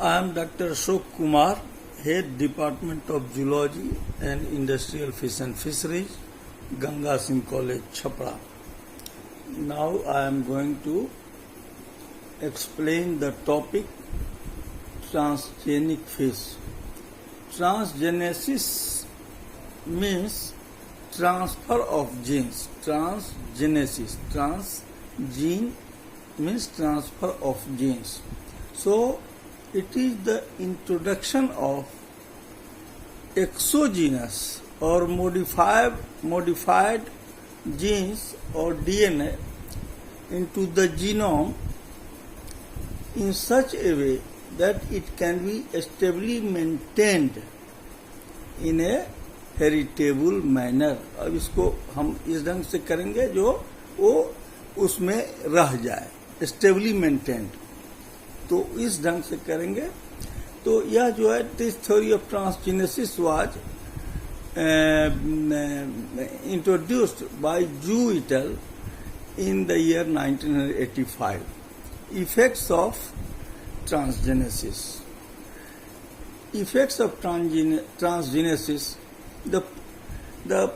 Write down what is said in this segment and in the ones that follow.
I am Dr. Ashok Kumar, Head Department of Zoology and Industrial Fish and Fisheries, Ganga Singh College, Chhapra. Now I am going to explain the topic transgenic fish. Transgenesis means transfer of genes. Transgenesis, transgene means transfer of genes. So it is the introduction of exogenous or modified genes or DNA into the genome in such a way that it can be stably maintained in a heritable manner. अब इसको हम इस ढंग से करेंगे जो वो उसमें रह जाए, स्टेबली मेंटेन्ड. तो इस ढंग से करेंगे. तो यह जो है this theory of transgenesis was introduced by जू इटल in the year 1985. Effects of transgenesis. Effects of transgenesis. The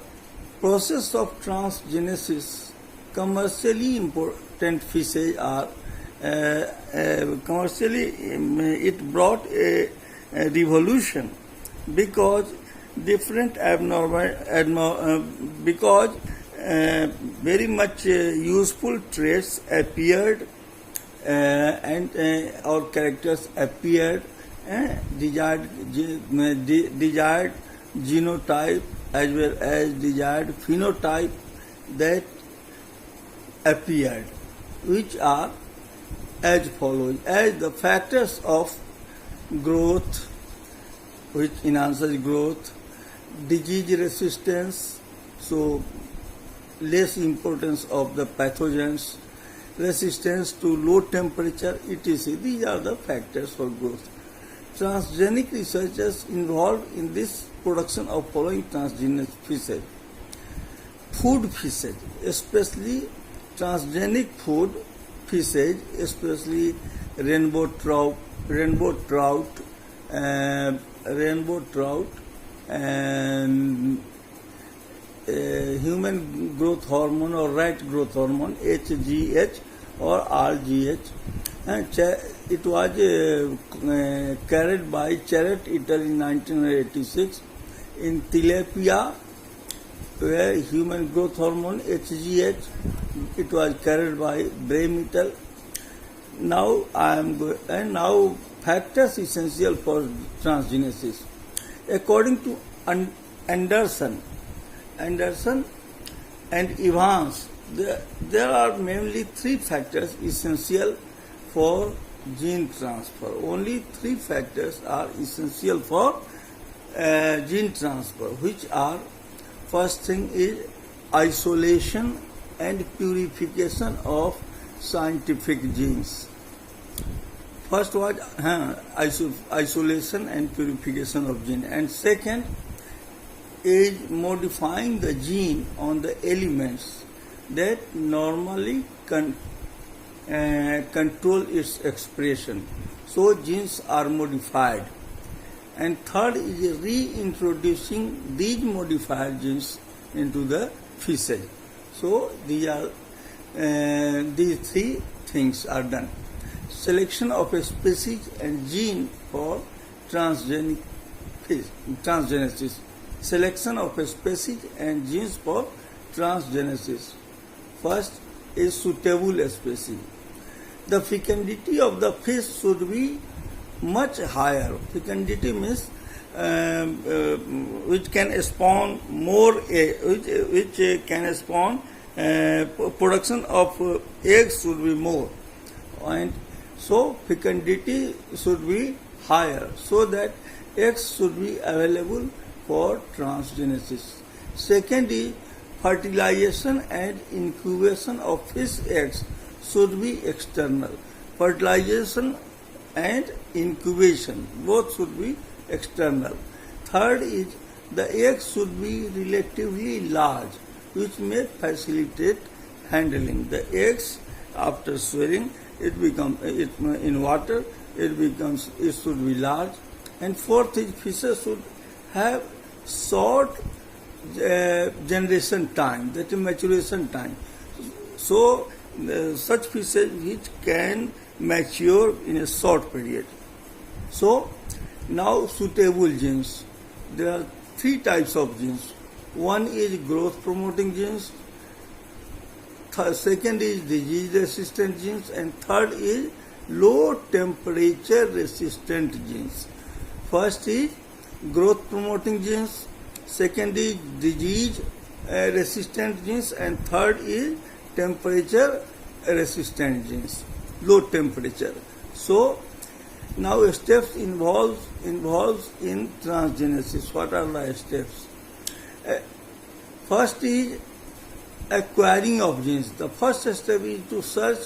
process of transgenesis, commercially important fishes are commercially it brought a revolution because different because very much useful traits appeared and our characters appeared, desired genotype as well as desired phenotype that appeared, which are as follows: as the factors of growth, which enhances growth, disease resistance, so less importance of the pathogens, resistance to low temperature, etc. These are the factors for growth. Transgenic researchers involved in this production of following transgenic fishes. Food fishes, especially transgenic food fishes, especially rainbow trout, and human growth hormone or rat growth hormone, HGH or RGH. And it was carried by Charret et al. In 1986 in tilapia, where human growth hormone HGH, it was carried by Brehm et al. Now factors essential for transgenesis. According to Anderson and Evans, there are mainly three factors essential for gene transfer. Only three factors are essential for gene transfer, which are: first thing is isolation and purification of scientific genes. First was isolation and purification of gene, and second is modifying the gene on the elements that normally control its expression. So genes are modified. And third is reintroducing these modified genes into the fishes. So these three things are done. Selection of a species and gene for transgenesis. Selection of a species and genes for transgenesis. First is suitable species. The fecundity of the fish should be much higher. Fecundity means which can spawn more, which can spawn production of eggs should be more, and so fecundity should be higher, so that eggs should be available for transgenesis. Second is fertilization and incubation of fish eggs should be external. Fertilization and incubation both should be external. Third is the eggs should be relatively large, which may facilitate handling. The eggs, after swearing, it in water, it should be large. And fourth is fishes should have short generation time, that is maturation time. So such fishes which can mature in a short period. So now suitable genes. There are three types of genes. One is growth promoting genes, second is disease resistant genes, and third is low temperature resistant genes. First is growth promoting genes, second is disease resistant genes, and third is temperature resistant genes, low temperature. So now steps involves in transgenesis. What are the steps? First is acquiring of genes. The first step is to search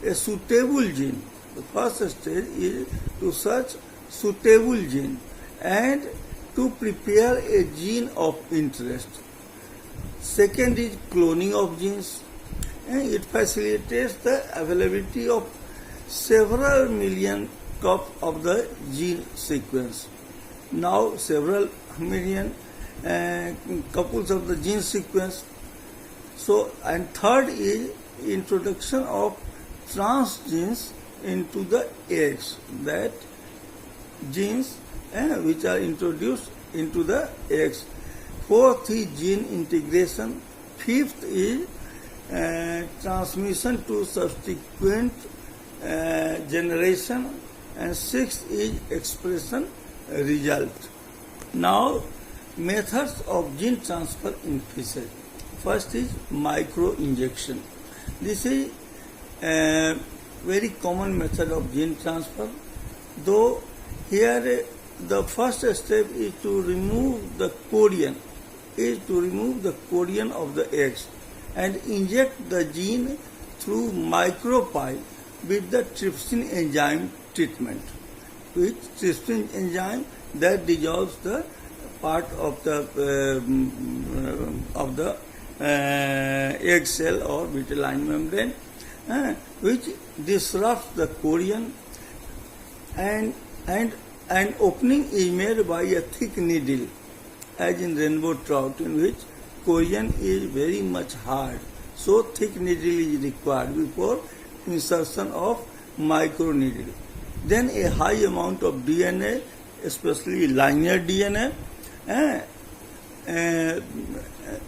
a suitable gene. The first stage is to search suitable gene and to prepare a gene of interest. Second is cloning of genes. And it facilitates the availability of several million copies of the gene sequence. Now several million couples of the gene sequence. So, and third is introduction of transgenes into the eggs, that genes which are introduced into the eggs. Fourth is gene integration. Fifth is transmission to subsequent generation, and sixth is expression result. Now, methods of gene transfer in fishes. First is micro-injection. This is a very common method of gene transfer, though here the first step is to remove the chorion, of the eggs and inject the gene through micropipe with the trypsin enzyme treatment. With trypsin enzyme that dissolves the part of the egg cell or vitelline membrane, which disrupts the chorion, and an opening is made by a thick needle, as in rainbow trout, in which chorion is very much hard. So thick needle is required before insertion of micro needle. Then a high amount of DNA, especially linear DNA,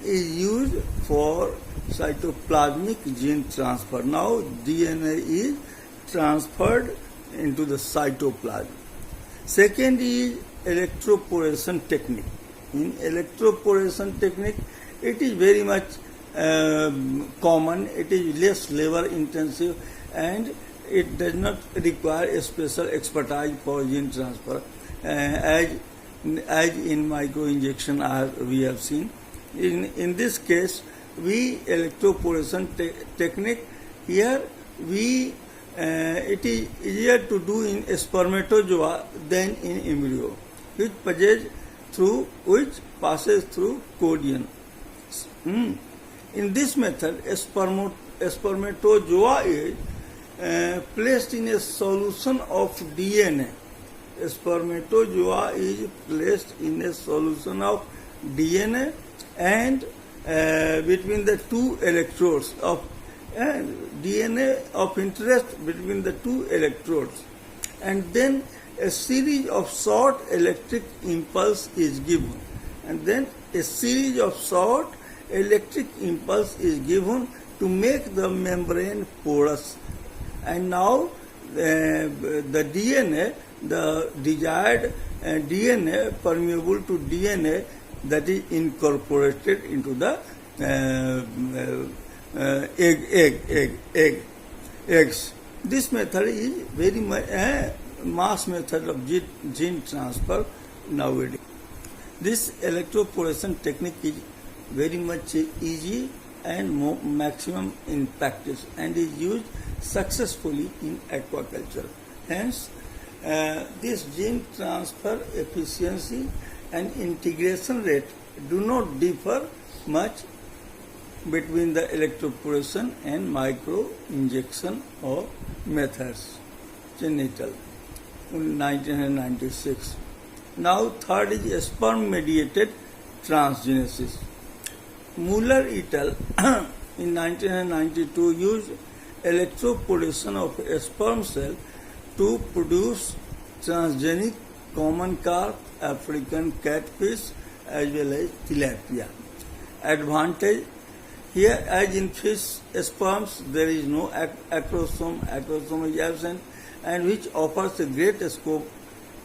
is used for cytoplasmic gene transfer. Now DNA is transferred into the cytoplasm. Second is electroporation technique. In electroporation technique, it is very much common, it is less labor intensive, and it does not require a special expertise for gene transfer, as in micro-injection we have seen. In this case, we electroporation technique, here it is easier to do in spermatozoa than in embryo, which passes through chorion. In this method, a spermatozoa is placed in a solution of DNA. A spermatozoa is placed in a solution of DNA, and between the two electrodes of DNA of interest between the two electrodes, and then a series of short electric impulse is given, and then a series of short electric impulse is given to make the membrane porous. And now the DNA, the desired DNA permeable to DNA, that is incorporated into the eggs. This method is very much mass method of gene transfer nowadays. This electroporation technique is very much easy and maximum in practice, and is used successfully in aquaculture. Hence, this gene transfer efficiency and integration rate do not differ much between the electroporation and micro injection or methods. Genital. in 1996. Now third is sperm-mediated transgenesis. Muller et al. In 1992 used electroporation of a sperm cell to produce transgenic common carp, African catfish as well as tilapia. Advantage here, as in fish sperms, there is no acrosome, acrosome is absent, and which offers a great scope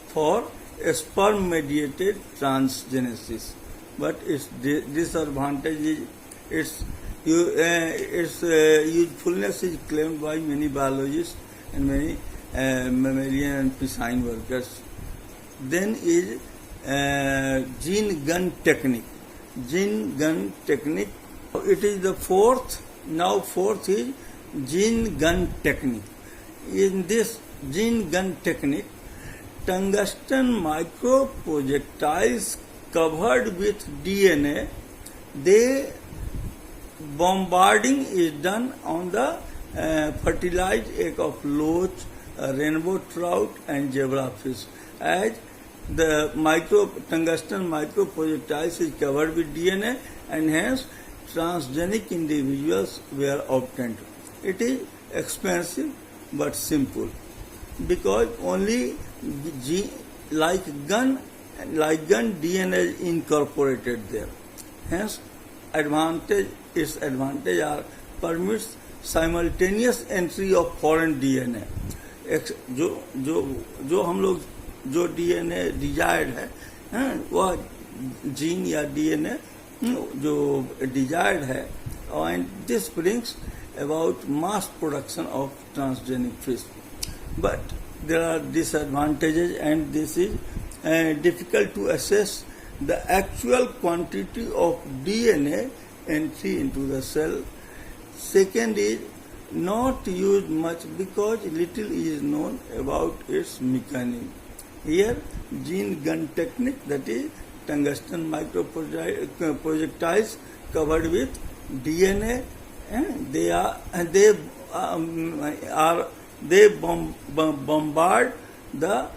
for sperm-mediated transgenesis. But its disadvantage is its usefulness is claimed by many biologists and many mammalian and piscine workers. Then is gene gun technique. Gene gun technique. It is the fourth. Now fourth is gene gun technique. In this gene gun technique, tungsten microprojectiles covered with DNA, bombarding is done on the fertilized egg of loach, rainbow trout and zebrafish. As the tungsten microprojectiles is covered with DNA, and hence transgenic individuals were obtained. It is expensive but simple, because only like gun DNA is incorporated there. Hence, its advantage are permits simultaneous entry of foreign DNA. जो हम लोग जो DNA desired है, वह gene या DNA जो desired है, and this brings about mass production of transgenic fish. But there are disadvantages, and this is difficult to assess the actual quantity of DNA entry into the cell. Second is not used much because little is known about its mechanism. Here, gene gun technique, that is tungsten microprojectiles covered with DNA, and they bombard the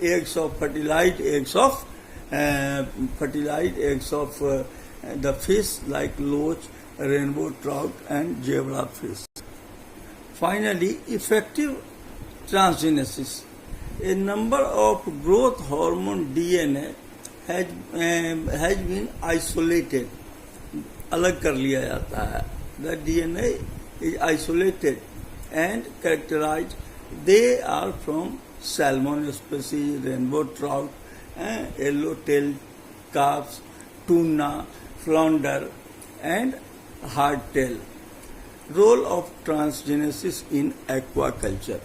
eggs of fertilized eggs of the fish like loach, rainbow trout and zebrafish. Finally, effective transgenesis. A number of growth hormone DNA has been isolated. अलग कर लिया जाता है. The DNA is isolated and characterized. They are from salmon species, rainbow trout, yellow-tailed carps, tuna, flounder, and hardtail. Role of transgenesis in aquaculture.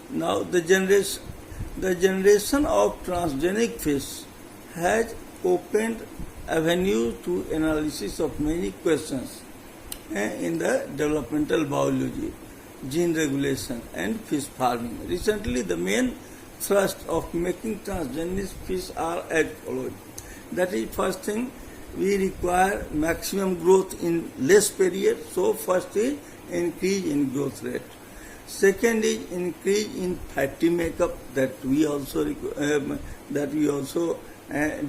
Now, the generation of transgenic fish has opened avenue to analysis of many questions in the developmental biology, gene regulation, and fish farming. Recently, the main thrust of making transgenic fish are as follows. That is, first thing, we require maximum growth in less period. So, first is increase in growth rate. Second is increase in fatty makeup that we also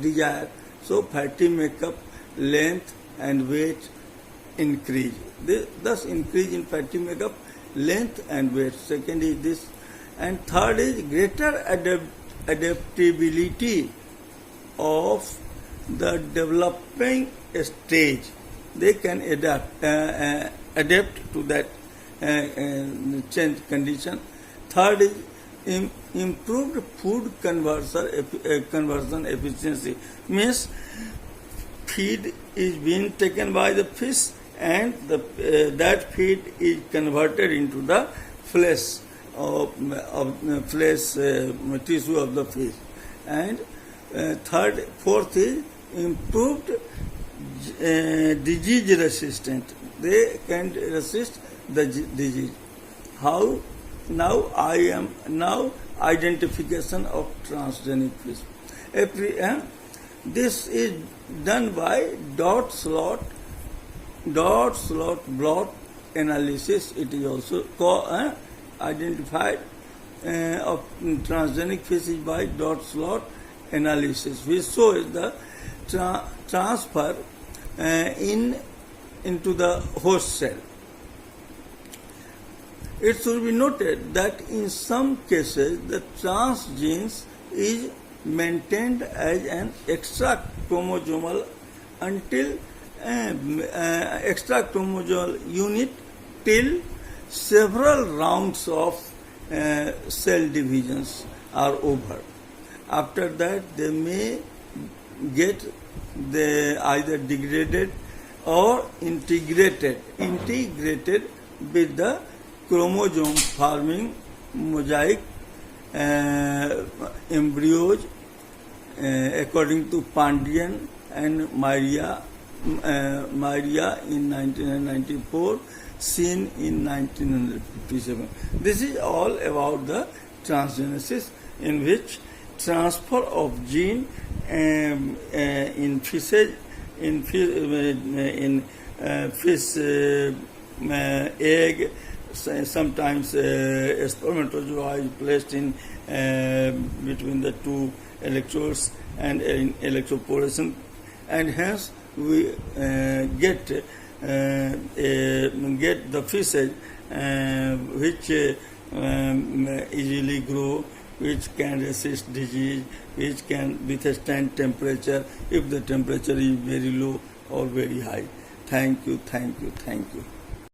desire. So, fatty makeup, length and weight increase. Thus, increase in fatty makeup, length and weight. Second is this. And third is greater adaptability of the developing stage. They can adapt to that change condition. Third is improved food conversion efficiency. Means feed is being taken by the fish, and that feed is converted into the flesh tissue of the fish. And fourth is improved disease resistant. They can resist the disease. How? Now identification of transgenic fish. This is done by dot slot blot analysis. It is also identified of transgenic species by dot slot analysis, which shows the transfer into the host cell. It should be noted that in some cases the transgenes is maintained as an extra chromosomal until extra chromosomal unit till several rounds of cell divisions are over. After that, they may get either degraded or integrated with the chromosome forming mosaic embryos according to Pandian and Maria in 1994, seen in 1957. This is all about the transgenesis, in which transfer of gene in fishes, in fish egg, sometimes spermatozoa is placed in between the two electrodes and in electroporation, and hence we get the fishes which easily grow, which can resist disease, which can withstand temperature if the temperature is very low or very high. Thank you, thank you, thank you.